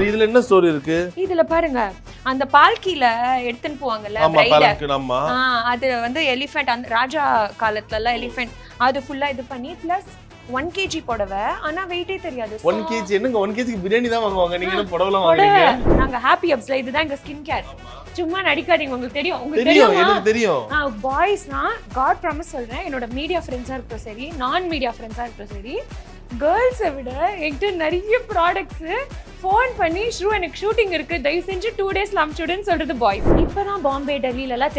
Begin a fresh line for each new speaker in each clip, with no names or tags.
சரி இதுல என்ன ஸ்டோரி இருக்கு?
இதுல பாருங்க அந்த பால்கில எடுத்துன்னு போவாங்கல்ல அது வந்து எலிஃபென்ட் அந்த ராஜா காலத்துல எல்லாம் எலிஃபென்ட் அது ஃபுல்லா இது பண்ணி பிளஸ் 1 kg புடவை ஆனா வெயிட்டே தெரியாது.
1 kg என்னங்க 1 kg க்கு பிரியாணி தான் வாங்குவாங்க, நீங்க என்ன புடவைலாம் வாங்குறீங்க?
நாங்க ஹாப்பி அப்ஸ்ல இதுதான் எங்க ஸ்கின் கேர். சும்மா நடிக்காதீங்க, உங்களுக்கு தெரியும்.
எனக்கு தெரியும்.
பாய்ஸ்னா காட் ப்ராமிஸ் சொல்றேன், என்னோட மீடியா ஃப்ரெண்ட்ஸா இருக்கட்டும் சரி, நான் மீடியா ஃப்ரெண்ட்ஸா இருக்கட்டும் சரி, கேர்ள்ஸை விட என்கிட்ட நிறைய ப்ராடக்ட்ஸ் ஃபோன் பண்ணி எனக்கு ஷூட்டிங் இருக்கு தயவு செஞ்சு 2 டேஸ்ல அனுப்பிச்சுடுன்னு சொல்றது பாய்ஸ். இப்பதான் பாம்பே டெல்லியில எல்லாம்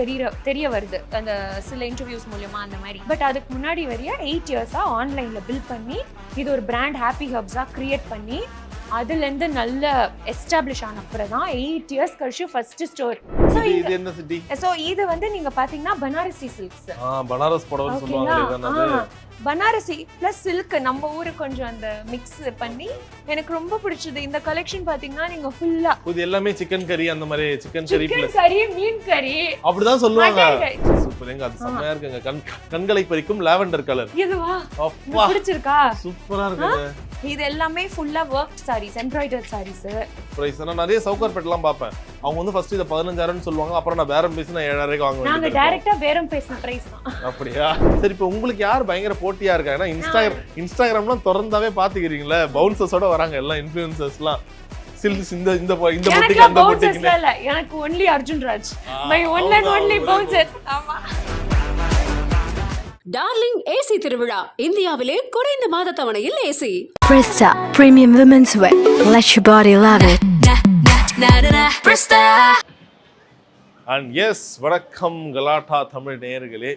தெரிய வருது அந்த சில இன்டர்வியூஸ் மூலமா அந்த மாதிரி. பட் அதுக்கு முன்னாடி வரைய 8 இயர்ஸா ஆன்லைன்ல பில்ட் பண்ணி இது ஒரு பிராண்ட் ஹாப்பி ஹப்ஸா கிரியேட் பண்ணி அதுல இருந்து நல்ல எஸ்டாப்லிஷ் ஆன அப்புறம் தான் 8 இயர்ஸ் கழிச்சு ஃபர்ஸ்ட் ஸ்டோர்.
இது என்ன சிட்டி?
சோ இது வந்து நீங்க பாத்தீங்கன்னா பனாரசி சில்க்ஸ்.
பனாரஸ் புடவை சொல்லுவாங்க.
பனாரசி பிளஸ் சில்க் நம்ம ஊரு கொஞ்சம் அந்த மிக்ஸ் பண்ணி எனக்கு ரொம்ப பிடிச்சது இந்த கலெக்ஷன். பாத்தீங்கன்னா நீங்க ஃபுல்லா
இது எல்லாமே சிக்கன் கறி அந்த மாதிரி சிக்கன்
கறி மீன் கறி
அப்படிதான் சொல்லுவாங்க. சூப்பர்ங்க, அது செமையா இருக்குங்க. கண்களை பறிக்கும் லாவெண்டர் கலர்.
இதுவா பிடிச்சிருக்கா?
சூப்பரா இருக்குங்க.
இது எல்லாமே ஃபுல்லா worked sarees, embroidered sarees.
Price நான் நிறைய சவுகார்பேட்லாம் பாப்பேன். அவங்க வந்து ஃபர்ஸ்ட் இத 15000 ன்னு சொல்வாங்க, அப்புறம் நான் பேரம் பேசினா 7000க்கு வாங்குவேன்.
நாங்க டைரக்ட்டா பேரம் பேசின பிரைஸ் தான்.
அப்படியே. சரி இப்போ உங்களுக்கு யார் பயங்கர போட்டியா இருக்காங்கன்னா இன்ஸ்டாகிராம்லாம் திறந்தாவே பாத்துக்கிறீங்களா, பவுன்சர்ஸோட வராங்க எல்லா இன்ஃப்ளூயன்சர்ஸ்லாம். இந்த போட்டிக்கு அந்த போட்டிக்கு
இல்ல, எனக்கு only Arjun Raj, my one and only bouncer. ஆமா.
டார்லிங் ஏசி திருவிழா, இந்தியாவிலே குறைந்த மாத தவணையில் AC.
Presta Premium Women's Wear. Let your body love it.
Presta. And yes, வணக்கம் கலாட்டா தமிழ் நேயர்களே.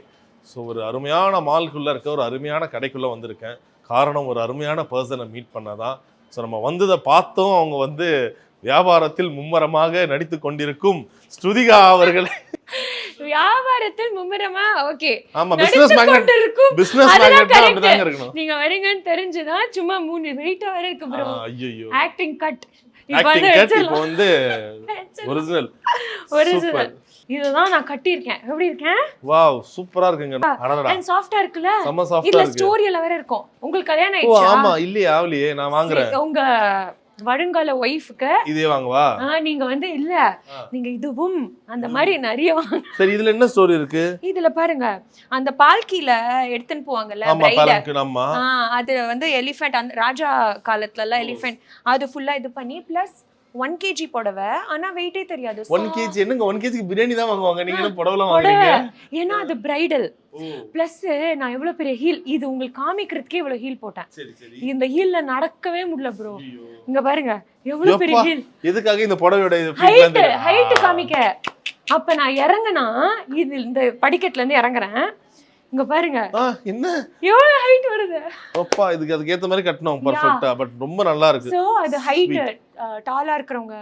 ஸோ ஒரு அருமையான மால்குள்ளே இருக்க ஒரு அருமையான கடைக்குள்ளே வந்திருக்கேன். காரணம் ஒரு அருமையான பர்சனை மீட் பண்ணதான். ஸோ நம்ம வந்ததை பார்த்தோம், அவங்க வந்து வியாபாரத்தில் மும்மரமாக நடித்து கொண்டிருக்கும் ஸ்ருதிகா அவர்களே.
வியாபாரத்தில் மும்முரமா? ஓகே.
ஆமா, பிசினஸ் மேக்னெட் அப்படிதான் இருக்கணும்.
நீங்க வரீங்கன்னு தெரிஞ்சுதான் சும்மா 3 வெயிட் வர இருக்கு bro.
ஐயோ,
ஆக்டிங் கட்
இப்போ வந்து ஒரிஜினல்.
இதுதான் நான் கட்டி இருக்கேன். எப்படி இருக்கேன்?
வாவ், சூப்பரா இருக்குங்க. அடடா,
அண்ட் சாஃப்ட்டா இருக்குல.
செம சாஃப்ட்டா
இல்ல
இருக்கு.
ஸ்டோரி எல்லாம் வேற இருக்கும். உங்களுக்கு கல்யாணம் ஆயிடுச்சா?
ஆமா, இல்லையே ஆவலியே, நான் வாங்குறேன்.
உங்க வருங்கால ஒய்ஃப்க்கு
இதே வாங்குவா?
நீங்க வந்து இல்ல நீங்க இதுவும் அந்த மாதிரி நிறைய வாங்க.
சரி இதுல என்ன ஸ்டோரி இருக்கு?
இதுல பாருங்க அந்த பால்கில எடுத்துன்னு போவாங்கல்ல அது வந்து எலிஃபென்ட் அந்த ராஜா காலத்துல எல்லாம் எலிஃபென்ட் அது ஃபுல்லா இது பண்ணி பிளஸ் 1 kg புடவை ஆனா வெயிட்டே தெரியாது.
1 kg என்னங்க 1 kg க்கு பிரியாணி தான் வாங்குவாங்க, நீங்க என்ன புடவைலாம் வாங்குறீங்க?
ஏன்னா அது பிரைடல். பிளஸ் நான் எவ்வளவு பெரிய ஹீல், இது உங்களுக்கு காமிக்கிறதுக்கே இவ்வளவு ஹீல் போட்டேன். இந்த ஹீல்ல நடக்கவே முடியல ப்ரோ. இங்க பாருங்க எவ்வளவு பெரிய ஹீல்.
எதுக்காக இந்த புடவையோட
ஹைட் காமிக்க. அப்ப நான் இறங்கனா இது இந்த படிக்கட்டுல இருந்து இறங்குறேன், இங்க பாருங்க
என்ன
எவ்வளவு ஹைட் வருது.
அப்பா அதுக்கு ஏத்த மாதிரி கட்டணும் பெர்ஃபெக்ட்டா. பட் ரொம்ப நல்லா இருக்கு.
சோ அது ஹைட் டாலா இருக்கறவங்க,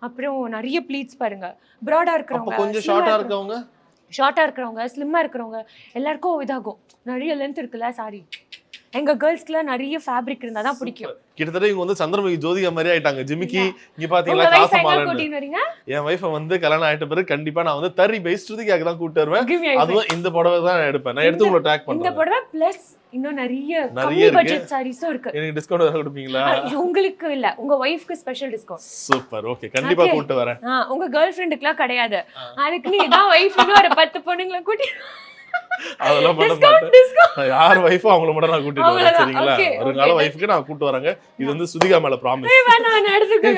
அப்புறம் நிறைய ப்ளீட்ஸ் பாருங்க, பிராடா இருக்கறவங்க,
அப்ப கொஞ்சம் ஷார்ட்டா
இருக்கறவங்க, ஸ்லிம்மா இருக்கறவங்க எல்லாருக்கும் இதாகும். நிறைய லெந்த் இருக்குல சாரி. எங்க கேர்ள்ஸ்க்குலாம் நிறைய ஃபேப்ரிக் இருந்தா தான் பிடிக்கும்.
கிட்டத்தட்ட இவங்க வந்து சந்திரமுகி ஜோதிகா மாதிரி ஆயிட்டாங்க. ஜிமிக்கி இங்க பாத்தீங்களா காசமாலன்னு. என் வைஃப் வந்து கல்யாணம் ஆயிட்ட பிறகு கண்டிப்பா நான் வந்து 30 பை ஸ்ருதிகாக்கு தான் கூட்டி வருவேன். அதுவும் இந்த புடவை தான் எடுப்பேன். நான் எடுத்து உங்களை டாக் பண்றேன்.
இந்த புடவை பிளஸ் இன்னும் நிறைய பட்ஜெட் சாரீஸும் இருக்கு.
எனக்கு டிஸ்கவுண்ட் வர கொடுப்பீங்களா?
உங்களுக்கு இல்ல, உங்க வைஃப்க்கு ஸ்பெஷல் டிஸ்கவுண்ட்.
சூப்பர், ஓகே, கண்டிப்பா கூட்டி வரேன்.
உங்க கேர்ள் ஃப்ரெண்டுக்குலாம் கிடையாது, அதுக்கு நீ தான் வைஃப்னு ஒரு 10 பொண்ணுங்களை கூட்டி
அதெல்லாம் பண்ண மாட்டேன். யார் வைஃபோ அவங்கள மட்டும் நான் கூட்டிட்டு வரேன், சரிங்களா? வருங்கால வைஃப்க்கு நான் கூட்டு வரேங்க. இது வந்து சுதிகா மேல ப்ராமிஸ்.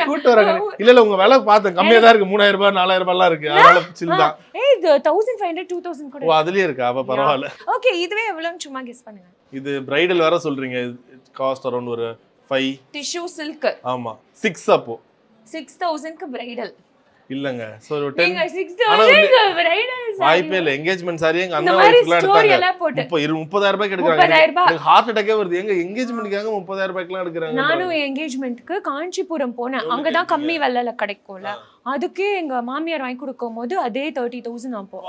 கூட்டு வரேங்க. இல்ல உங்க விலை பார்த்தேன் கம்மியா தான் இருக்கு. 3000 ரூபாய் 4000 ரூபாய் எல்லாம் இருக்கு. அதனால சில் தான்.
இது 1500 2000 கூட.
ஓ அதுலயே இருக்கா? அப்ப பரவாயில்ல.
ஓகே, இதுவே எவ்வளவுன்னு சும்மா கெஸ் பண்ணுங்க.
இது பிரைடல் வேற சொல்றீங்க. காஸ்ட் அரௌண்ட் ஒரு 5.
Tissue silk.
ஆமா 6. அப்போ
6000 க்கு பிரைடல்
இல்லங்க. சோ 10
நீங்க 6000 பிரைடல்
வாய்ப்பே இல்ல. என்கேஜ்மென்ட் சாரி எங்க அண்ணா வைஃப்லாம் எடுத்தாங்க. 30000 ரூபாய்க்கு எடுக்கறாங்க. எனக்கு ஹார்ட் அட்டாக்கே வருது. எங்க என்கேஜ்மென்ட்காக 30000 ரூபாய்க்குலாம் எடுக்கறாங்க.
நானும் என்கேஜ்மென்ட்க்கு காஞ்சிபுரம் போனேன். அங்க தான் கம்மி விலையில கிடைக்கும்ல. அதுக்கே எங்க மாமியார் வாங்கி கொடுக்கும்போது அதே 30000 அப்போ.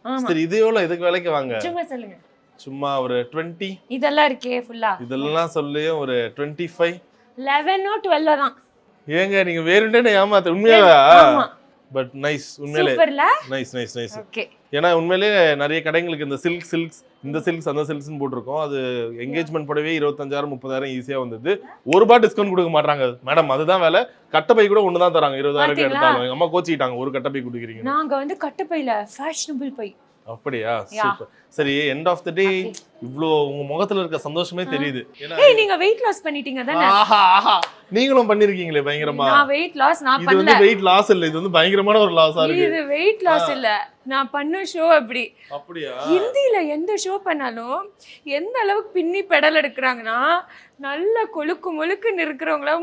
ஆமா சரி, இது எவ்வளவு? இதுக்கு விலைக்கு வாங்க.
சும்மா சொல்லுங்க.
சும்மா ஒரு 20.
இதெல்லாம் இருக்கே ஃபுல்லா.
இதெல்லாம் சொல்லியே ஒரு 25
11 or 12 தான்.
ஏங்க நீங்க வேறண்டே ஏமாத்த உண்மையாவா? பட் நைஸ் உண்மையிலே
சூப்பர்ல.
Nice
okay.
ஏன்னா உண்மையிலே நிறைய கடைங்களுக்கு இந்த சில்க்ஸ் இந்த சில்க்ஸ் அந்த சில்க்ஸ்னு போட்டிருக்கோம். அது என்கேஜ்மெண்ட் படவே 25,000 30,000 ஈஸியா வந்தது. ஒரு ரூபாய் டிஸ்கவுண்ட் கொடுக்க மாட்டாங்க மேடம். அதுதான் வேலை. கட்டப்பை கூட ஒன்று தான் தராங்க 20,000 எடுத்தாலும். எங்க அம்மா கோச்சிக்கிட்டாங்க ஒரு கட்டப்பை கொடுக்குறீங்க.
நாங்க வந்து கட்டப்பையில ஃபேஷனபிள் பை.
அப்படியா? சூப்பர். சரி, எண்ட் ஆஃப் தி டே இவ்ளோ உங்க முகத்துல இருக்க சந்தோஷமே தெரியுது.
ஏய், நீங்க வெயிட் லாஸ் பண்ணிட்டீங்க தானே?
ஆஹா நீங்களும் பண்ணிருக்கீங்களே பயங்கரமா.
நான் வெயிட் லாஸ் நான்
இது
பண்ணல.
வந்து வெயிட் லாஸ் இல்ல, இது வந்து பயங்கரமான ஒரு லாஸா இருக்கு.
இது வெயிட் லாஸ் இல்ல, நான் பண்ண ஷோ அப்படி.
அப்படியா?
ஹிந்தில எந்த ஷோ பண்ணாலும் எந்த அளவுக்கு பின்னி பெடல் எடுக்கிறாங்கன்னா நல்ல கொழுக்கு முழுக்குன்னு இருக்கிறவங்கள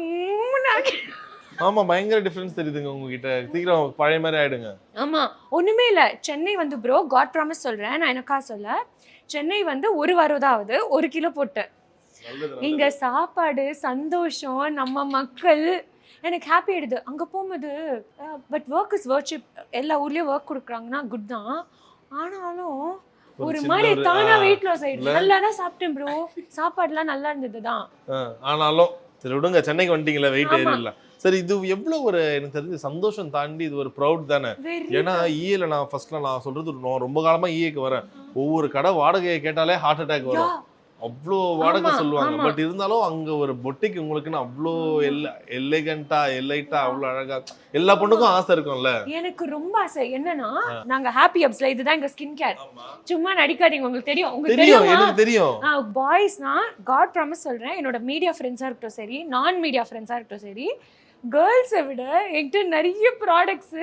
ஆமா, பயங்கர டிஃபரன்ஸ் தெரியுதுங்க உங்ககிட்ட. சீக்கிரம் பழைய மாதிரி ஆயிடுங்க.
ஆமா, ஒண்ணுமே இல்ல. சென்னை வந்து ப்ரோ காட் ப்ராமிஸ் சொல்றேன், நான் எனக்கா சொல்ல. சென்னை வந்து ஒரு வாரம் தான் ஆகுது, 1 கிலோ போட்டேன். இங்க சாப்பாடு, சந்தோஷம், நம்ம மக்கள் எனக்கு ஹாப்பி ஆயிடுது. அங்க போகும்போது பட் ஒர்க் இஸ் வர்ஷிப். எல்லா ஊர்லயும் ஒர்க் கொடுக்குறாங்கன்னா குட் தான். ஆனாலும் ஒரு மாதிரி தானா வெயிட் லாஸ் ஆயிடுது. நல்லா தான் சாப்பிட்டேன் ப்ரோ, சாப்பாடுலாம் நல்லா இருந்தது தான்.
ஆனாலும் சரி விடுங்க, சென்னைக்கு வந்துட்டீங்களா, வெயிட் ஏறிடலாம். சரி, இது எவ்வளவு ஒரு எனக்கு தெரிஞ்சு சந்தோஷம் தாண்டி இது ஒரு ப்ரௌட் தானே. ஏன்னா ஈஏல நான் ஃபர்ஸ்ட்ல நான் சொல்றது ரொம்ப காலமா ஈஏக்கு வரேன். ஒவ்வொரு கடை வாடகையை கேட்டாலே ஹார்ட் அட்டாக் வரும். அவ்வளோ வாடகை சொல்லுவாங்க. பட் இருந்தாலும் அங்க ஒரு பொட்டிக்கு உங்களுக்குன்னு அவ்வளோ எலிகண்டா எலைட்டா அவ்வளோ அழகா எல்லா பொண்ணுக்கும் ஆசை இருக்கும்ல.
எனக்கு ரொம்ப ஆசை. என்னன்னா நாங்க ஹாப்பி ஹப்ஸ்ல இதுதான் எங்க ஸ்கின் கேர். சும்மா நடிக்காதீங்க, உங்களுக்கு தெரியும். உங்களுக்கு தெரியும்,
எனக்கு தெரியும்.
பாய்ஸ்னா காட் ப்ராமிஸ் சொல்றேன், என்னோட மீடியா ஃப்ரெண்ட்ஸா இருக்கட்டும் சரி, நான் மீடியா ஃப்ரெண்ட்ஸா இருக்கட்டும் சரி, கேர்ள்ஸை விட என்கிட்ட நிறைய ப்ராடக்ட்ஸ்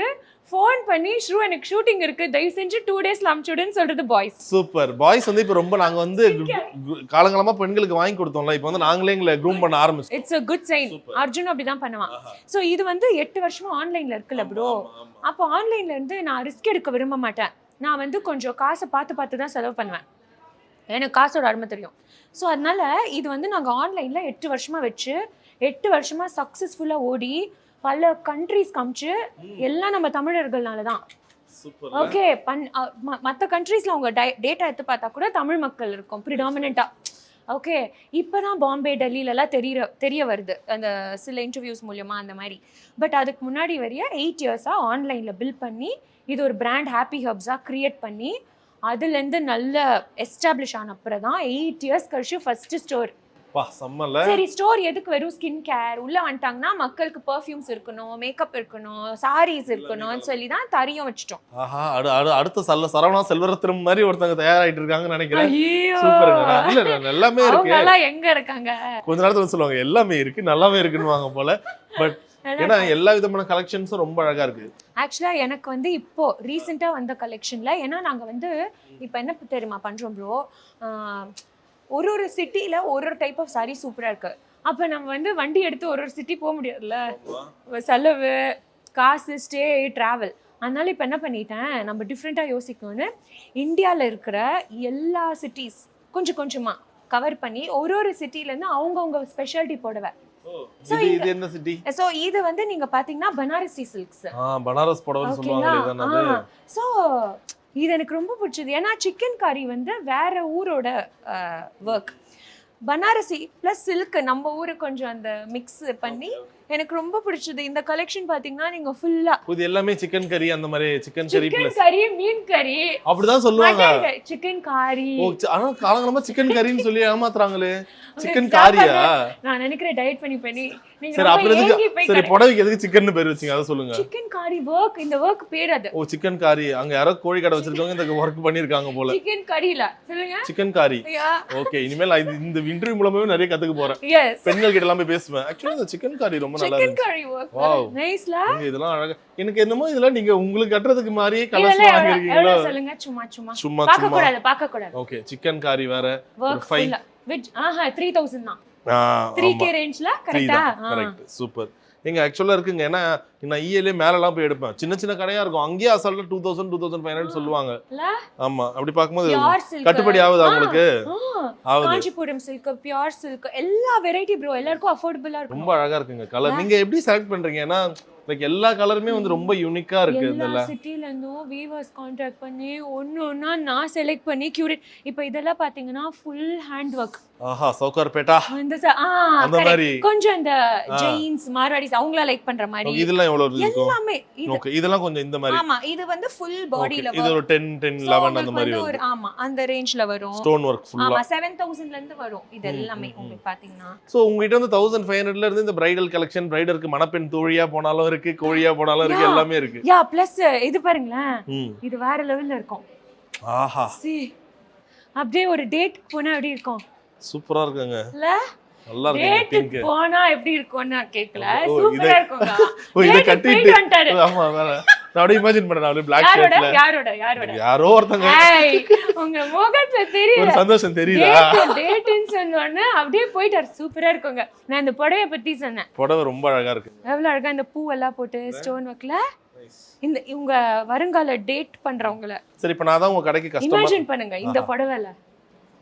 ஃபோன் பண்ணி ஷூ எனக்கு ஷூட்டிங் இருக்கு, தயவு செஞ்சு 2 டேஸ்ல அனுப்பிச்சுடுன்னு சொல்றது பாய்ஸ்.
சூப்பர். பாய்ஸ் வந்து இப்போ ரொம்ப நாங்க வந்து காலங்காலமா பெண்களுக்கு வாங்கி கொடுத்தோம்ல, இப்போ வந்து நாங்களே எங்களை க்ரூம் பண்ண ஆரம்பிச்சோம்.
It's a good sign. Arjun அப்படிதான் பண்ணுவான். ஸோ இது வந்து 8 வருஷமா ஆன்லைன்ல இருக்குல்ல ப்ரோ. அப்போ ஆன்லைன்ல இருந்து நான் ரிஸ்க் எடுக்க விரும்ப மாட்டேன். நான் வந்து கொஞ்சம் காசை பார்த்து தான் செலவு பண்ணுவேன். எனக்கு காசோட அருமை தெரியும். ஸோ அதனால இது வந்து நாங்கள் ஆன்லைனில் 8 வருஷமாக வச்சு 8 வருஷமாக சக்ஸஸ்ஃபுல்லாக ஓடி பல கண்ட்ரீஸ் காமிச்சு, எல்லாம் நம்ம தமிழர்கள்னால தான். ஓகே, மற்ற கண்ட்ரீஸில் அவங்க டேட்டா எடுத்து பார்த்தா கூட தமிழ் மக்கள் இருக்கும் ப்ரிடாமினெண்ட்டாக. ஓகே, இப்போ தான் பாம்பே டெல்லியிலலாம் தெரிய வருது அந்த சில இன்டர்வியூஸ் மூலமா அந்த மாதிரி. பட் அதுக்கு முன்னாடி வரைய 8 இயர்ஸாக ஆன்லைனில் பில்ட் பண்ணி இது ஒரு பிராண்ட் ஹாப்பி ஹப்ஸாக க்ரியேட் பண்ணி அதுலேருந்து நல்ல எஸ்டாப்ளிஷ் ஆன அப்புறம் தான் 8 இயர்ஸ் கழிச்சு ஃபர்ஸ்ட் ஸ்டோர். சரி, ஸ்டோர் எதுக்கு? வெறும் ஸ்கின் கேர். உள்ள வந்துட்டாங்கன்னா மக்களுக்கு பெர்ஃப்யூம்ஸ் இருக்கணும், மேக்கப் இருக்கணும், சாரீஸ் இருக்கணும்னு சொல்லி தான் தரையும் வச்சிட்டோம்.
ஆஹா, அடுத்த சரவணா செல்வரத்னம் மாதிரி ஒருத்தங்க தயாராயிட்டு இருக்காங்கன்னு நினைக்கிறேன். சூப்பருங்க. இல்ல எல்லாமே இருக்கு.
அவங்க எங்க இருக்காங்க?
கொஞ்ச நேரத்துல சொல்லுவாங்க எல்லாமே இருக்கு, நல்லாவே இருக்குன்னு போல. பட் ஏன்னா எல்லா விதமான கலெக்ஷன்ஸும் ரொம்ப அழகா இருக்கு.
ஆக்சுவலா எனக்கு வந்து இப்போ ரீசெண்டா வந்த கலெக்ஷன்ல, ஏன்னா நாங்க வந்து இப்போ என்ன தெரியுமா பண்றோம் ப்ரோ, ஒரு சிட்டியில ஒரு டைப் ஆஃப் சாரி சூப்பரா இருக்கு. அப்ப நம்ம வந்து வண்டி எடுத்து ஒரு சிட்டி போக முடியாதுல்ல, செலவு, காசு, ஸ்டே, டிராவல். அதனால இப்போ என்ன பண்ணிட்டேன், நம்ம டிஃப்ரெண்டா யோசிக்கணும்னு இந்தியாவில் இருக்கிற எல்லா சிட்டிஸ் கொஞ்சம் கொஞ்சமா கவர் பண்ணி ஒரு சிட்டில இருந்து அவங்கவுங்க ஸ்பெஷாலிட்டி போடுவேன்.
இது என்ன சிட்டி?
சோ இது வந்து நீங்க பாத்தீங்கன்னா பனாரசி சில்க்ஸ்.
பனாரஸ் புடவை சொல்லுவாங்க இதுதானே.
சோ இது எனக்கு ரொம்ப பிடிச்சது. ஏன்னா சிக்கன் கறி வந்து வேற ஊரோட ஒர்க், பனாரசி பிளஸ் சில்க் நம்ம ஊரு கொஞ்சம் அந்த மிக்ஸ் பண்ணி எனக்கு ரொம்ப பிடிச்சது. இந்த கலெக்ஷன் பாத்தீங்கன்னா நீங்க ஃபுல்லா இது
எல்லாமே சிக்கன் கறி, அந்த மாதிரி சிக்கன்
கறி, மீன் கறி
அப்படிதான் சொல்லுவாங்க.
சிக்கன் கறி.
ஆனா காலங்காலமா சிக்கன் கறின்னு சொல்லி ஏமாத்துறாங்களே. சிக்கன் காரியா?
நான் நினைக்கிறேன் டயட் பண்ணி நீங்க
சரி அப்புறம் சரி புடவைக்கு எதுக்கு சிக்கன் பேர் வச்சீங்க அத சொல்லுங்க.
சிக்கன் காரி வர்க், இந்த வர்க் பேர் அது.
சிக்கன் காரி. அங்க யாரோ கோழி கடை வச்சிருக்காங்க, இந்த வர்க் பண்ணிருக்காங்க போல.
சிக்கன் கறில சொல்லுங்க.
சிக்கன் காரி. ஓகே, இனிமேல் இந்த இன்டர்வியூ மூலமாவே நிறைய கத்துக்க போறேன். பெண்கள் கிட்ட எல்லாம் போய் பேசுவேன். ஆக்சுவலி இந்த சிக்கன் காரி ரொம்ப நல்லா இருக்கு.
சிக்கன் காரி வர்க் நைஸ்ல.
இதெல்லாம் அழகா. எனக்கு என்னமோ இதெல்லாம் நீங்க உங்களுக்கு கட்டறதுக்கு மாதிரி கலர்ஸ் வாங்கி இருக்கீங்களா?
சொல்லுங்க. சும்மா பார்க்க கூடாது.
ஓகே, சிக்கன் காரி வேற ஒரு 5
வெஜ் 3000 தான். 3k ரேஞ்ச்ல கரெக்ட்டா?
கரெக்ட். சூப்பர். எங்க ஆக்சுவலா இருக்குங்க. ஏன்னா நான் ஈஏலே மேலலாம் போய் எடுப்பேன். சின்ன கடையா இருக்கும், அங்கேயே அசால்ட்டா 2000 2500 சொல்லுவாங்க. ஆமா, அப்படி பாக்கும்போது கட்டுப்படி ஆகுது உங்களுக்கு?
காஞ்சிபுரம் சில்க், பியூர் சில்க், எல்லா வெரைட்டி ப்ரோ, எல்லாருக்கும் அஃபோர்டபிளா இருக்கும்.
ரொம்ப அழகா இருக்குங்க கலர். நீங்க எப்படி செலக்ட் பண்றீங்க? ஏன்னா லைக் எல்லா கலருமே வந்து ரொம்ப யூனிக்கா இருக்கு
எல்லா
இதுல.
சிட்டில இருந்தும் வீவர்ஸ் கான்டாக்ட் பண்ணி ஒண்ணா நான் செலக்ட் பண்ணி கியூரேட். இப்போ இதெல்லாம் பாத்தீங்கன்னா ஃபுல் ஹேண்ட் ஒர்க்.
ஆஹா சவுகார்பேட்டா
அந்த
அந்த மாதிரி
கொஞ்சம் இந்த ஜெயின்ஸ் மார்வாடிஸ் அவங்கள லைக் பண்ற மாதிரி
இதெல்லாம் எவ்வளவு இருக்கும்?
எல்லாமே இது.
ஓகே இதெல்லாம் கொஞ்சம் இந்த மாதிரி.
ஆமா இது வந்து ஃபுல் பாடில
இது ஒரு 10 11 அந்த மாதிரி
ஒரு ஆமா அந்த ரேஞ்ச்ல வரும்.
ஸ்டோன் வர்க் ஃபுல்லா.
ஆமா 7000 ல இருந்து வரும் இது எல்லாமே உங்களுக்கு பாத்தீங்கன்னா.
சோ உங்ககிட்ட வந்து 1500 ல இருந்து இந்த பிரைடல் கலெக்ஷன் பிரைடருக்கு மணப்பெண் தோழியா போனாலும் இருக்கு கோழியா போனாலும் இருக்கு எல்லாமே இருக்கு.
யா ப்ளஸ் இது பாருங்களேன் இது வேற லெவல்ல இருக்கும்.
ஆஹா
அப்படியே ஒரு டேட் போனா எப்படி இருக்கும்?
சூப்பரா இருக்குங்க.
இல்ல
நல்லா இருக்கு பிங்க்.
போனா எப்படி இருக்கும்னு நான் கேக்கல. சூப்பரா இருக்குங்க.
ஓ இத கட்டிட்டு ஆமா வேற நான் அப்படியே இமேஜின் பண்றேன் அப்படியே Black ஷர்ட்ல.
யாரோட
யாரோ ஒருத்தங்க.
ஏய் உங்க முகத்துல தெரியல.
ஒரு சந்தோஷம் தெரியுதா?
டேட்னு சொன்னோனே அப்படியே போயிட்டார். சூப்பரா இருக்குங்க. நான் இந்த புடவைய பத்தி சொன்னேன்.
புடவை ரொம்ப அழகா இருக்கு.
எவ்வளவு அழகா இந்த பூ எல்லாம் போட்டு ஸ்டோன் ஒர்க்ல இந்த இவங்க வருங்கால டேட் பண்றவங்கள.
சரி இப்போ நான் தான் உங்க கடைக்கு கஸ்டமர்.
இமேஜின் பண்ணுங்க இந்த புடவைல.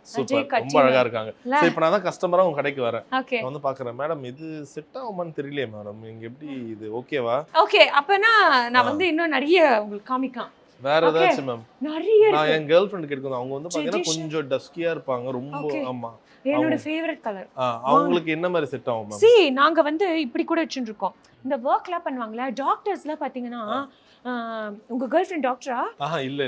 சூப்பர் ரொம்ப அழகா இருக்காங்க. சரி இப்போ நான் தான் கஸ்டமரா உங்க கடைக்கு வரேன்.
ஓகே
நான் வந்து பார்க்கறேன் மேடம் இது செட் ஆகுமான்னு தெரியலையே மேடம் நீங்க எப்படி இது ஓகேவா?
ஓகே அப்பனா நான் வந்து இன்னும் நிறைய உங்களுக்கு காமிக்கலாம்.
வேற ஏதாச்சும் மேம்?
நிறைய இருக்கு.
நான் என் கேர்ள் ஃப்ரெண்ட் கேட்கணும். அவங்க வந்து பாத்தீங்கன்னா கொஞ்சம் டஸ்கியா இருப்பாங்க ரொம்ப. ஆமா
என்னோட ஃபேவரட் கலர்.
அவங்களுக்கு என்ன மாதிரி செட் ஆகும் மேம்?
நாங்க வந்து இப்படி கூட வச்சுட்டு இருக்கோம். இந்த வர்க்லாம் பண்ணுவாங்கல டாக்டர்ஸ்லாம் பாத்தீங்கன்னா உங்க கேர்ள் ஃப்ரெண்ட் டாக்டரா? இல்ல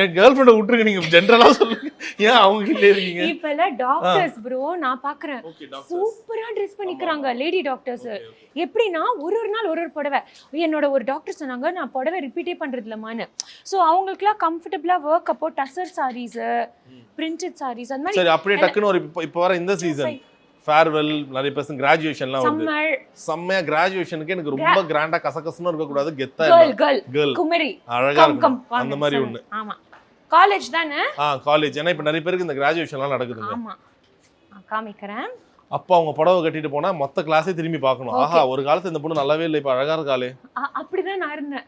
என் கேர்ள் ஃப்ரெண்ட விட்டுருங்க நீங்க ஜெனரலா சொல்லுங்க. ஏன் அவங்க கிட்ட இருக்கீங்க?
இப்பல டாக்டர்ஸ் ப்ரோ நான் பாக்குறேன் சூப்பரா Dress பண்ணிக்கறாங்க லேடி டாக்டர்ஸ். எப்படினா ஒரு நாள் ஒரு புடவை. என்னோட ஒரு டாக்டர் சொன்னாங்க நான் புடவை ரிப்பீட்டே பண்றது இல்லமான்னு. சோ அவங்களுக்குலாம் கம்ஃபர்ட்டபிளா வர்க் அப்போ டசர் sarees, printed sarees அந்த மாதிரி.
சரி அப்படியே டக்குன்னு ஒரு இப்போ வர இந்த சீசன் ஃபேர்வெல் நிறைய பர்சன் கிராஜுவேஷன்லாம் வந்து செம்மையா கிராஜுவேஷனுக்கு எனக்கு ரொம்ப கிராண்டா கசகசன்னு இருக்க கூடாது கெத்தா
கேர்ள் குமரி
அழகா இருக்கும் அந்த மாதிரி ஒண்ணு.
ஆமா காலேஜ் தானே?
காலேஜ். ஏன்னா இப்ப நிறைய பேருக்கு இந்த கிராஜுவேஷன்லாம் நடக்குதுங்க.
ஆமா காமிக்கிறேன்.
அப்ப அவங்க புடவை கட்டிட்டு போனா மொத்த கிளாஸே திரும்பி பார்க்கணும். ஆஹா ஒரு காலத்துல இந்த பொண்ணு நல்லாவே இல்லை இப்ப அழகா இருக்காளே.
அப்படிதான் நான் இருந்தேன்.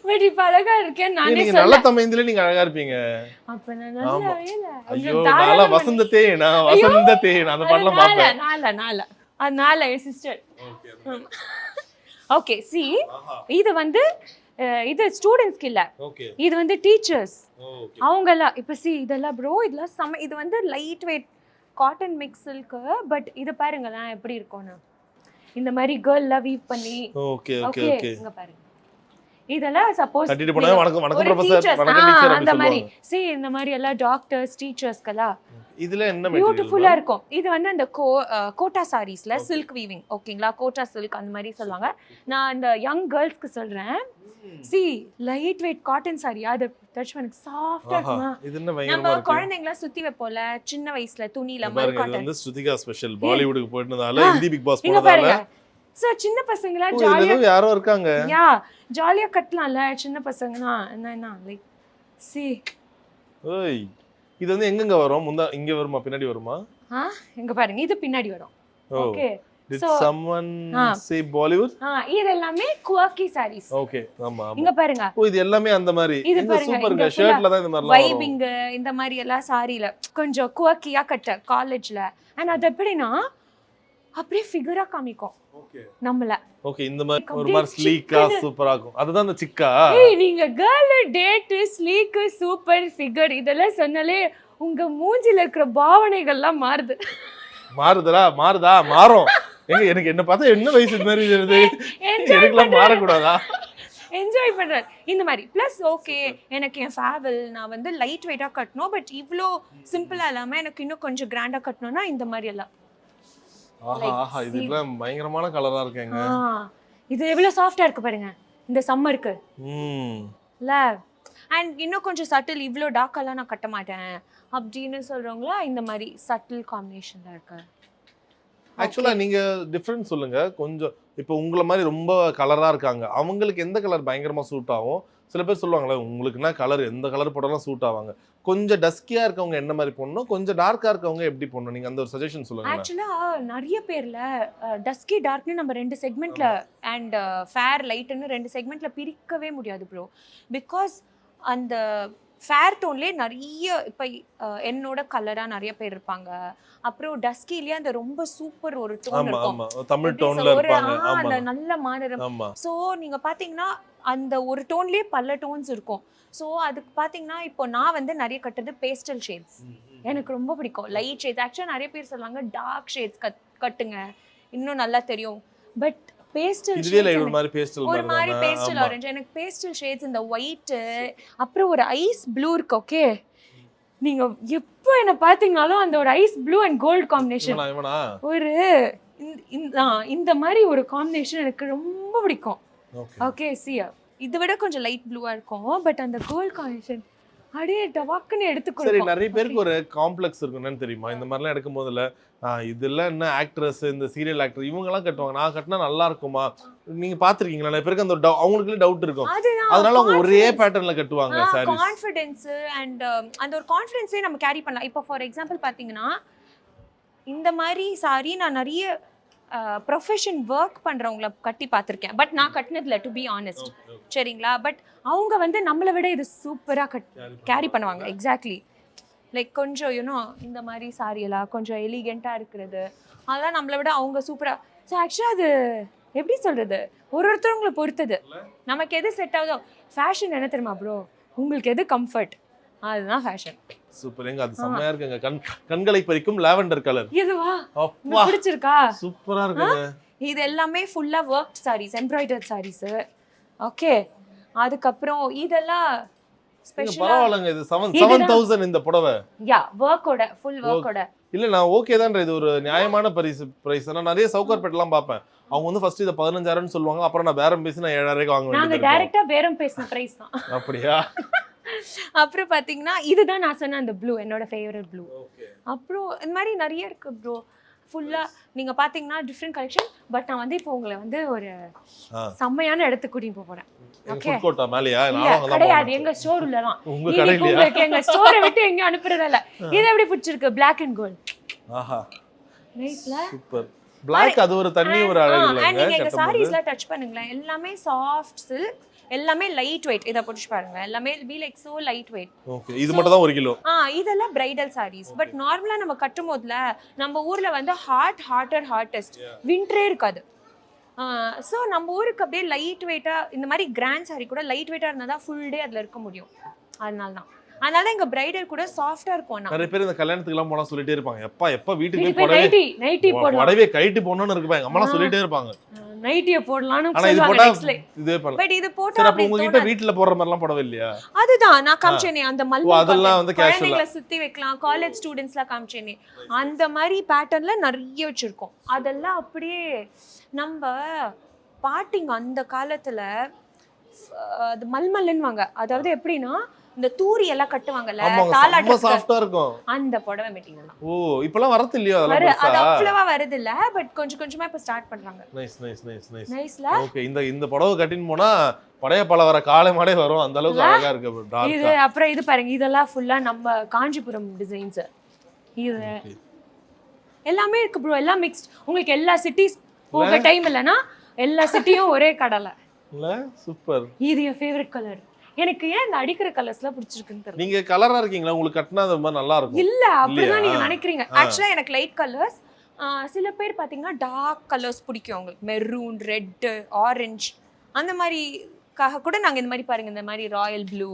பட் இப்ப அழகா இருக்கேன் நானே
நீங்க நல்ல தமைந்தில நீங்க அழகா இருப்பீங்க.
அப்ப நான் நல்லாவே இல்ல.
ஐயோ நான் வசந்ததே நான் அந்த பாட்டலாம் பாப்பேன்.
நால என் சிஸ்டர். ஓகே see இது வந்து இது ஸ்டூடண்ட்ஸ்க்கு இல்ல. இது வந்து டீச்சர்ஸ். அவங்கலாம் இப்ப see இதெல்லாம் bro இதெல்லாம் இது வந்து light weight cotton mix silk. But இது பாருங்களேன் எப்படி இருக்கும்னு. இந்த மாதிரி கேர்ள்ல வீவ் பண்ணி.
ஓகே
இங்க பாருங்க. இதெல்லாம் சப்போஸ்
கட்டிட்டு போனா வணக்கம் ப்ரொஃபசர் வணக்கம் டீச்சர்
அந்த மாதிரி இந்த மாதிரி எல்லாம் டாக்டர்ஸ் டீச்சர்ஸ்க்கெல்லாம்
இதுல என்ன மெட்டீரியல்
பியூட்டிஃபுல்லா இருக்கும். இது வந்து அந்த கோட்டா சாரீஸ்ல சில்க் வீவிங் ஓகேங்களா. கோட்டா சில்க் அந்த மாதிரி சொல்லுவாங்க. நான் இந்த யங் கேர்ள்ஸ்க்கு சொல்றேன். லைட் வெயிட் காட்டன் சாரி அது டச் பண்ணி சாஃப்ட்டா இருக்குமா.
இது என்ன பயங்கரமா
நம்ம
இருக்கு.
குழந்தைங்கள சுத்தி வைப்போல சின்ன வயசுல துணில மாதிரி காட்டன்.
இது வந்து ஸ்ருதிகா ஸ்பெஷல் பாலிவுட்க்கு போயிட்டதால ஹிந்தி பிக் பாஸ்
இங்க
போனதால
பாருங்க. சோ சின்ன பசங்களா ஜாலியா
யாரோ இருக்காங்க.
ஜாலியா கட்டலாம்ல சின்ன பசங்கனா. என்ன லைக்
ஓய் இது வந்து எங்கங்க வரும்? இங்க வருமா பின்னாடி வருமா?
இங்க பாருங்க இது பின்னாடி வரும். Okay
did someone say Bollywood?
இது எல்லாமே quirky sarees.
ஓகே ஆமா
இங்க பாருங்க.
இது எல்லாமே அந்த மாதிரி. இந்த சூப்பர்ங்க ஷர்ட்ல தான் இந்த மாதிரி எல்லாம் வரும்.
வைபிங் இந்த மாதிரி எல்லாம் சாரில கொஞ்சம் quirky-ஆ கட்ட காலேஜ்ல. and அது எப்படினா அப்படியே ஃபிகரா காமிக்கும். ஓகே நம்மள. ஓகே
இந்த மாதிரி ஒரு மாதிரி ஸ்லீக்கா சூப்பரா இருக்கும். அதுதான் அந்த சிக்கா.
நீங்க girl date sleek super figure இதெல்லாம் சொன்னாலே உங்க மூஞ்சில இருக்கிற பாவனைகள்லாம்
மாறுதா மாறும். எனக்கு என்ன பார்த்தா என்ன வயசு மாதிரி இருக்குது. எனக்குலாம் மாறக்கூடாதா?
என்ஜாய் பண்றேன் இந்த மாதிரி. பிளஸ் ஓகே எனக்கு என் ஃபேவல் நான் வந்து லைட் வெயிட்டா கட்டணும். பட் இவ்ளோ சிம்பிளா இல்லாம எனக்கு இன்னும் கொஞ்சம் கிராண்டா கட்டணும்னா இந்த மாதிரி எல்லாம்.
ஆஹா இதெல்லாம் பயங்கரமான கலரா இருக்குங்க.
இது எவ்வளவு சாஃப்ட்டா இருக்கு பாருங்க இந்த சம்மருக்கு. இல்ல அண்ட் இன்னும் கொஞ்சம் சட்டில் இவ்ளோ டார்க்காலாம் நான் கட்ட மாட்டேன் அப்படின்னு சொல்றவங்களா இந்த மாதிரி சட்டில் காம்பினேஷன்ல இருக்கு.
ஆக்சுவலா நீங்க டிஃபரன்ஸ் சொல்லுங்க கொஞ்சம். இப்போ உங்கள மாதிரி ரொம்ப கலரா இருக்காங்க அவங்களுக்கு எந்த கலர் பயங்கரமா சூட் ஆகும்? சில பேர் சொல்லுவாங்களே உங்களுக்குன்னா கலர் எந்த கலர் போட்டாலும் சூட் ஆவாங்க. கொஞ்சம் டஸ்கியா இருக்கவங்க என்ன மாதிரி போடணும், கொஞ்சம் டார்க்கா இருக்கவங்க எப்படி போடணும்? நீங்க அந்த ஒரு சஜஷன் சொல்லுங்க.
ஆக்சுவலா நிறைய பேர்ல டஸ்கி டார்க்னு நம்ம ரெண்டு செக்மெண்ட்ல அண்ட் ஃபேர் லைட்னு ரெண்டு செக்மெண்ட்ல பிரிக்கவே முடியாது ப்ரோ. பிகாஸ் அந்த ஃபேர் டோன்லேயே நிறைய இப்போ என்னோட கலராக நிறைய பேர் இருப்பாங்க. அப்புறம் டஸ்கிலேயே அந்த ரொம்ப சூப்பர் ஒரு டோன்
ஆமா
இருக்கும்.
ஆமா தமிழ்
எப்படி
டோன்ல
ஒரு
இருப்பாங்க. ஆமா
அந்த நல்ல மாநிலம்.
ஆமா
ஸோ நீங்க பாத்தீங்கன்னா அந்த ஒரு டோன்லயே பல டோன்ஸ் இருக்கும். ஸோ அதுக்கு பாத்தீங்கன்னா இப்போ நான் வந்து நிறைய கட்டுறது பேஸ்டல் ஷேட்ஸ். எனக்கு ரொம்ப பிடிக்கும் லைட் ஷேட்ஸ். ஆக்சுவலாக நிறைய பேர் சொல்லுவாங்க டார்க் ஷேட்ஸ் கட்டுங்க இன்னும் நல்லா தெரியும். பட் பேஸ்டல்
இதுவே லைட் மாதிரி பேஸ்டல்
ஒரு மாதிரி பேஸ்டல் ஆரஞ்சு. எனக்கு பேஸ்டல் ஷேட்ஸ் இந்த ஒயிட் அப்புறம் ஒரு ஐஸ் ப்ளூ இருக்கு. ஓகே, நீங்க எப்போ என்ன பாத்தீங்கனாலும் அந்த ஒரு ice blue and gold combination ஒரு இந்த மாதிரி ஒரு காம்பினேஷன் எனக்கு ரொம்ப பிடிக்கும். ஓகே, சியா இதை விட கொஞ்சம் லைட் ப்ளூவா இருக்கும். பட் அந்த கோல்ட் காம்பினேஷன் அப்படியே டவாக்குன்னு எடுத்துக்கணும்.
சரி, நிறைய பேருக்கு ஒரு காம்ப்ளெக்ஸ் இருக்கும். என்னன்னு தெரியுமா, இந்த மாதிரிலாம் எடுக்கும் போதுல இதெல்லாம் என்ன ஆக்ட்ரஸ், இந்த சீரியல் ஆக்டர் இவங்கெல்லாம் கட்டுவாங்க, நான் கட்டினா நல்லா இருக்குமா? நீங்க பாத்திருக்கீங்களா? நிறைய பேருக்கு அந்த அவங்களுக்குள்ளே டவுட் இருக்கும். அதனால அவங்க ஒரே பேட்டர்ன்ல கட்டுவாங்க சாரீஸ்.
கான்ஃபிடன்ஸ் அண்ட் அந்த ஒரு கான்ஃபிடன்ஸே நம்ம கேரி பண்ணலாம். இப்போ ஃபார் எக்ஸாம்பிள் பாத்தீங்கன்னா இந்த மாதிரி சாரி நான் நிறைய ப்ரொஃபஷன் ஒர்க் பண்றவங்கள கட்டி பார்த்துருக்கேன். பட் நான் கட்டினதில்ல, டு பி ஆனஸ்ட். சரிங்களா? பட் அவங்க வந்து நம்மளை விட இது சூப்பராக கேரி பண்ணுவாங்க. எக்ஸாக்ட்லி லைக் கொஞ்சம் யூனோ இந்த மாதிரி சாரியெல்லாம் கொஞ்சம் எலிகெண்ட்டாக இருக்கிறது அதெல்லாம் நம்மளை விட அவங்க சூப்பராக. ஸோ ஆக்சுவலாக அது எப்படி சொல்கிறது, ஒருத்தவங்களை பொறுத்தது. நமக்கு எது செட் ஆகுதோ. ஃபேஷன் என்ன தெரியுமா ப்ரோ, உங்களுக்கு எது கம்ஃபர்ட் அதுதான் ஃபேஷன்.
சூப்பர். எங்க அது செமையா இருக்குங்க. கண்களை பறிக்கும் லாவெண்டர் கலர்.
இதுவா பிடிச்சிருக்கா?
சூப்பரா இருக்குங்க.
இது எல்லாமே ஃபுல்லா worked sarees, embroidered sarees. Okay, அதுக்கப்புறம் இதெல்லாம் ஸ்பெஷல்.
பரவாயில்லைங்க. இது 7000 இந்த புடவை.
யா, வர்க்கோட ஃபுல் வர்க்கோட.
இல்ல நான் ஓகே தான். இது ஒரு நியாயமான பிரைஸ். நான் நிறைய சவுகார்பேட்லாம் பார்ப்பேன். அவங்க வந்து ஃபர்ஸ்ட் இத 15000 னு சொல்லுவாங்க. அப்புறம் நான் பேரம் பேசி நான் 7000 வாங்க வேண்டியது.
நாங்க டைரக்டா பேரம் பேசின பிரைஸ் தான்.
அப்படியா?
அப்புறம் பாத்தீங்கன்னா இதுதான் நான் சொன்ன அந்த ப்ளூ என்னோட ஃபேவரட் ப்ளூ. அப்புறம் இந்த மாதிரி நிறைய இருக்கு ப்ரோ. ஃபுல்லா நீங்க பாத்தீங்கன்னா டிஃபரெண்ட் கலெக்ஷன். பட் நான் வந்து இப்போ உங்களை வந்து ஒரு செம்மையான இடத்துக்கு கூட்டிட்டு போறேன். ஓகே,
ஃபுட் கோர்ட்டா மேலயா?
கிடையாது, எங்க ஸ்டோர்ல தான். உங்களுக்கு எங்க ஸ்டோரை விட்டு எங்க அனுப்புறதே இல்ல. இது எப்படி பிடிச்சிருக்கு? Black and gold. ஆஹா, நைஸ்ல.
சூப்பர். Black அது ஒரு தண்ணி ஒரு அழகு இல்லங்க.
நீங்க எங்க சாரீஸ்ல டச் பண்ணுங்களே, எல்லாமே சாஃப்ட் சில்க், எல்லாமே லைட் வெயிட். இத போட்டு பாருங்க, எல்லாமே be like so light weight.
Okay, இது மட்டும் தான் 1 கிலோ.
இதெல்லாம் பிரைடல் சாரீஸ். பட் நார்மலா நம்ம கட்டும்போதுல நம்ம ஊர்ல வந்து ஹார்டஸ்ட் விண்டரே இருக்காது. ஸோ நம்ம ஊருக்கு அப்படியே லைட் வெயிட்டா இந்த மாதிரி கிராண்ட் சாரி கூட லைட் வெயிட்டா இருந்தா தான் ஃபுல் டே அதுல இருக்க முடியும். அதனால எங்க பிரைடல் கூட சாஃப்ட்டா இருக்கும்.
நிறைய பேர் இந்த கல்யாணத்துக்கு எல்லாம் போனா சொல்லிட்டே இருப்பாங்க, எப்ப வீட்டுக்கு
நைட்டி போடலாம்,
புடவை கைட்டி போடணும்னு இருப்பாங்க. அம்மா சொல்லிட்டே இருப்பாங்க
நைட்டிய போடலாம்னு
சொல்லுவாங்க. இது போட்டா இதே பண்ணலாம்.
பட் இது போட்டா
சரி, அப்ப உங்க கிட்ட வீட்ல போடுற மாதிரி எல்லாம் போடவே இல்லையா?
அதுதான் நான் காமிச்சேனே அந்த மல்மு.
அதெல்லாம் வந்து
கேஷுவலா சுத்தி வைக்கலாம். காலேஜ் ஸ்டூடண்ட்ஸ்லாம் காமிச்சேனே அந்த மாதிரி பேட்டர்ன்ல நிறைய வச்சிருக்கோம். அதெல்லாம் அப்படியே நம்ம பாட்டிங்க அந்த காலத்துல அது மல்மல்லுன்னுவாங்க. அதாவது எப்படின்னா இந்த தூரி எல்லாம் கட்டுவாங்கல்ல,
தாலாட்டு சாஃப்ட்டா இருக்கும்
அந்த புடவை மெட்டீரியல்.
ஓ, இப்பலாம் வரது இல்லையா? அதெல்லாம்
அது அவ்வளவா வரது இல்ல. பட் கொஞ்சம் கொஞ்சமா இப்ப ஸ்டார்ட் பண்றாங்க.
நைஸ்ல. ஓகே, இந்த புடவை கட்டின்னு போனா படைய பல வர காலை மாடே வரும். அந்த அளவுக்கு அழகா இருக்கு
இது. அப்புறம் இது பாருங்க, இதெல்லாம் ஃபுல்லா நம்ம காஞ்சிபுரம் டிசைன்ஸ். இது எல்லாமே இருக்கு ப்ரோ, எல்லாம் மிக்ஸ்ட். உங்களுக்கு எல்லா சிட்டிஸ் போக டைம் இல்லனா எல்லா சிட்டியும் ஒரே கடலை
இல்ல. சூப்பர்.
இது என் ஃபேவரட் கலர். எனக்கு ஏன் இந்த அடிக்கிற கலர்ஸ்லாம் பிடிச்சிருக்குன்னு தெரியல.
நீங்க கலரா இருக்கீங்களா? உங்களுக்கு கட்டினா அது மாதிரி நல்லா இருக்கும்.
இல்ல, அப்படிதான் நீங்க நினைக்கிறீங்க. ஆக்சுவலா எனக்கு லைட் கலர்ஸ். சில பேர் பாத்தீங்கன்னா டார்க் கலர்ஸ் பிடிக்கும் உங்களுக்கு. மெரூன், ரெட், ஆரஞ்சு அந்த மாதிரி கூட நாங்க இந்த மாதிரி பாருங்க, இந்த மாதிரி ராயல் ப்ளூ.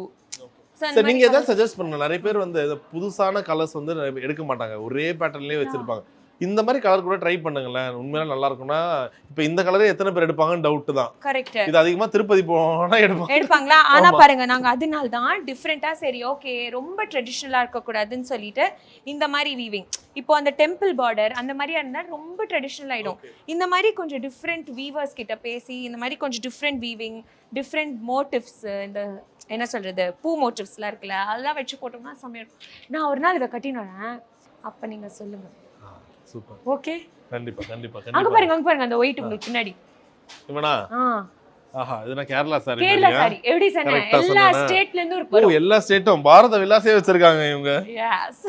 சரி, நீங்க எதை சஜஸ்ட் பண்ணுங்க? நிறைய பேர் வந்து புதுசான கலர்ஸ் வந்து எடுக்க மாட்டாங்க, ஒரே பேட்டர்ன்லயே வச்சிருப்பாங்க. இந்த மாதிரி கலர் கூட ட்ரை பண்ணுங்களேன், உண்மையில நல்லா இருக்கும்னா. இப்போ இந்த கலரே எத்தனை பேர் எடுப்பாங்கன்னு டவுட் தான்.
கரெக்ட்.
இது அதிகமா திருப்பதி போனா
எடுப்பாங்களா? ஆனா பாருங்க, நாங்க அதனால தான் டிஃபரெண்டா சரி ஓகே ரொம்ப ட்ரெடிஷனலா இருக்க கூடாதுன்னு சொல்லிட்டு இந்த மாதிரி வீவிங். இப்போ அந்த டெம்பிள் பார்டர் அந்த மாதிரி இருந்தா ரொம்ப ட்ரெடிஷனல் ஆயிடும். இந்த மாதிரி கொஞ்சம் டிஃப்ரெண்ட் வீவர்ஸ் கிட்ட பேசி இந்த மாதிரி கொஞ்சம் டிஃப்ரெண்ட் வீவிங், டிஃப்ரெண்ட் மோட்டிவ்ஸ், இந்த என்ன சொல்றது பூ மோட்டிவ்ஸ்லாம் இருக்குல்ல, அதெல்லாம் வச்சு போட்டோம்னா செம்மையா இருக்கும். நான் ஒரு நாள் இதை கட்டின்னு வரேன், அப்ப நீங்க சொல்லுங்க.
சூப்பர்.
ஓகே,
கண்டிப்பா.
அங்க பாருங்க அந்த ஒயிட் உங்களுக்கு பின்னாடி.
இவனா? ஆஹா, இது நான் கேரளா சாரி.
கேரளா சாரி எப்படி சொன்னேன், எல்லா ஸ்டேட்ல இருந்தும் இருக்கு.
ஓ, எல்லா ஸ்டேட்டும் பாரத விலாசே வச்சிருக்காங்க இவங்க.
எஸ்.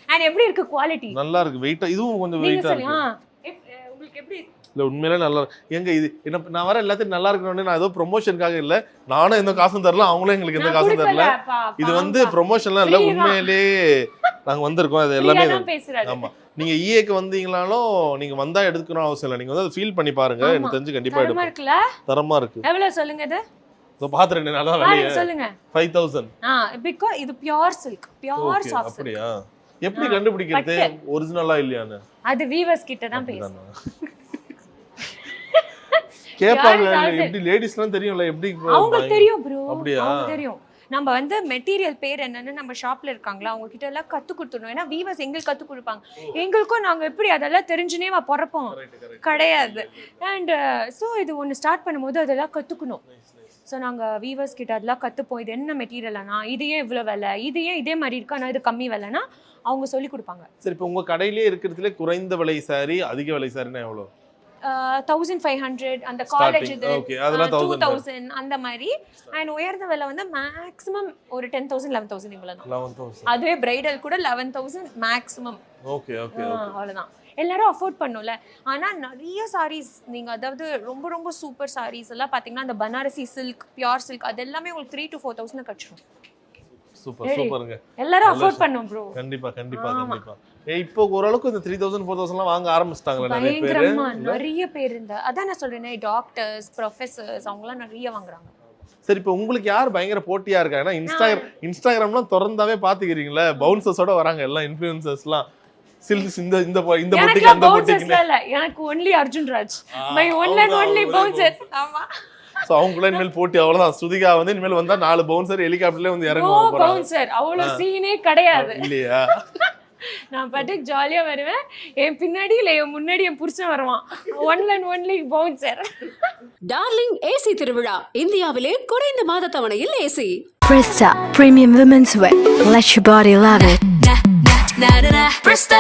அண்ட் எப்படி இருக்கு குவாலிட்டி?
நல்லா இருக்கு. வெயிட் இதுவும் கொஞ்சம் வெயிட்டா இருக்கு.
உங்களுக்கு எப்படி
இல்லை உண்மையிலே நல்லா எங்க இது என்ன நான் வர எல்லாத்தையும் நல்லா இருக்கணும்னு நான் ஏதோ ப்ரொமோஷனுக்காக இல்லை, நானும் எந்த காசும் தரல, அவங்களும் எங்களுக்கு எந்த காசும் தரல. இது வந்து ப்ரொமோஷன்லாம் இல்லை, உண்மையிலே நாங்கள் வந்திருக்கோம். அது எல்லாமே ஆமாம். நீங்க ஈஏக்கு வந்தீங்களாலும் நீங்க வந்தா எடுக்கணும் அவசியம் இல்லை, நீங்க வந்து அதை ஃபீல் பண்ணி பாருங்க. எனக்கு தெரிஞ்சு கண்டிப்பா எடுக்கும். தரமா இருக்கு.
எவ்வளவு சொல்லுங்க இது?
பாத்துறேன் நல்லா வெளியே
சொல்லுங்க.
5000.
பிகாஸ் இது பியூர் சில்க், பியூர் சாஃப்ட்.
அப்படியா? எப்படி கண்டுபிடிக்கிறது ஒரிஜினலா இல்லையான்னு?
அது வீவர்ஸ் கிட்ட தான் பேசணும்.
கேப்பாங்க. எப்படி லேடிஸ்லாம் தெரியும்ல, எப்படி
அவங்களுக்கு தெரியும் ப்ரோ.
அப்படியா?
தெரியும். நம்ம வந்து மெட்டீரியல் பேர் என்னன்னு நம்ம ஷாப்ல இருக்காங்களா அவங்க கிட்ட எல்லாம் கத்து கொடுத்துடணும். ஏன்னா வீவர்ஸ் எங்களுக்கு கத்து கொடுப்பாங்க, எங்களுக்கும் நாங்க எப்படி அதெல்லாம் தெரிஞ்சுனே பிறப்போம் கிடையாது. அண்ட் ஸோ இது ஒன்று ஸ்டார்ட் பண்ணும்போது அதெல்லாம் கற்றுக்கணும். ஸோ நாங்கள் வீவர்ஸ் கிட்ட அதெல்லாம் கற்றுப்போம். இது என்ன மெட்டீரியலானா, இது ஏன் இவ்வளோ விலை, இது ஏன் இதே மாதிரி இருக்கா, நான் இது கம்மி விலைனா அவங்க சொல்லி கொடுப்பாங்க.
சரி, இப்போ உங்கள் கடையிலே இருக்கிறதுல குறைந்த விலை சாரி அதிக விலை சாரினா எவ்வளோ?
1500 அந்த காலேஜ் இது 2000 அந்த மாதிரி. அண்ட் உயர்ந்த விலை வந்து மேக்ஸிமம் ஒரு 10,000 11,000 இவ்வளவுதான். அதுவே பிரைடல் கூட 11,000 மேக்ஸிமம்.
ஓகே ஓகே,
அவ்வளவுதான். எல்லாரும் அஃபோர்ட் பண்ணும்ல. ஆனா நிறைய சாரீஸ் நீங்க அதாவது ரொம்ப ரொம்ப சூப்பர் சாரீஸ் எல்லாம் பாத்தீங்கன்னா அந்த பனாரசி சில்க், பியூர் சில்க் அது எல்லாமே உங்களுக்கு 3 to 4,000 கட்சிரும்.
சூப்பர் சூப்பருங்க.
எல்லாரும் அஃபோர்ட் பண்ணும் ப்ரோ.
கண்டிப்பா கண்டிப்பா கண்டிப்பா. இப்போ ஓரளவுக்கு இந்த 3000 4000லாம் வாங்க ஆரம்பிச்சிட்டாங்களா நிறைய பேர்?
நிறைய பேர் அதான் நான் சொல்றேனே, டாக்டர்ஸ், ப்ரொஃபசர்ஸ் அவங்கலாம் நிறைய வாங்குறாங்க.
சரி, இப்போ உங்களுக்கு யார் பயங்கர போட்டியா இருக்கா? ஏன்னா இன்ஸ்டாகிராம்லாம் திறந்தாவே பாத்துக்கிறீங்களா, பவுன்சர்ஸோட வராங்க எல்லா இன்ஃப்ளூயன்சர்ஸ்லாம். சில்க்ஸ் இந்த இந்த இந்த பொட்டிக்கு அந்த பொட்டிக்கு இல்ல,
எனக்கு only Arjun Raj, my one and only bouncer. ஆமா.
சோ அவங்களே இனிமேல் போட்டி அவ்வளவுதான். ஸ்ருதிகா வந்து இனிமேல் வந்தா 4 பவுன்சர் ஹெலிகாப்டர்ல வந்து இறங்குவாங்க போறாங்க.
பவுன்சர் அவ்வளவு சீனே கிடையாது
இல்லையா?
நான் பாட்டுக்கு ஜாலியா வருவேன், என் பின்னாடி இல்ல என் முன்னாடி என் புருஷன் வருவான். One and only bouncer.
Darling AC திருவிழா, இந்தியாவிலே குறைந்த மாத தவணையில் AC.
Presta Premium Women's Wear. Let your body love it.
Presta.